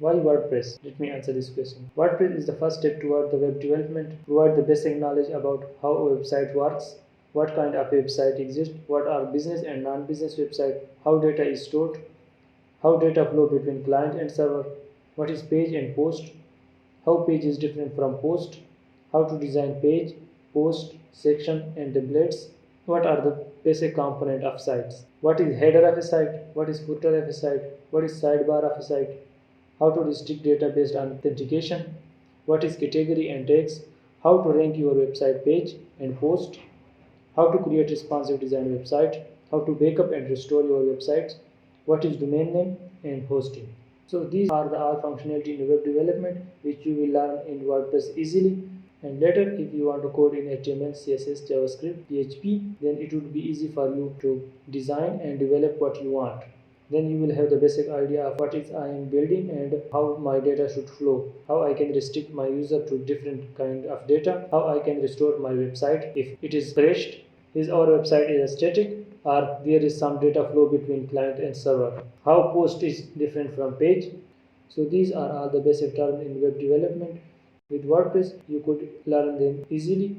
Why WordPress? Let me answer this question. WordPress is the first step toward the web development. Provide the basic knowledge about how a website works, what kind of website exists, what are business and non-business websites, how data is stored, how data flow between client and server, what is page and post, how page is different from post, how to design page, post, section and templates, what are the basic component of sites, what is header of a site, what is footer of a site, what is sidebar of a site, how to restrict data based on authentication, what is category and tags, how to rank your website page and post, how to create responsive design website, how to backup and restore your websites, what is domain name and hosting. So these are the all functionality in web development which you will learn in WordPress easily. And later if you want to code in HTML, CSS, JavaScript, PHP, then it would be easy for you to design and develop what you want. Then you will have the basic idea of what is I am building and how my data should flow, how I can restrict my user to different kind of data, how I can restore my website if it is crashed, is our website is static or there is some data flow between client and server, how post is different from page. So these are all the basic terms in web development. With WordPress you could learn them easily.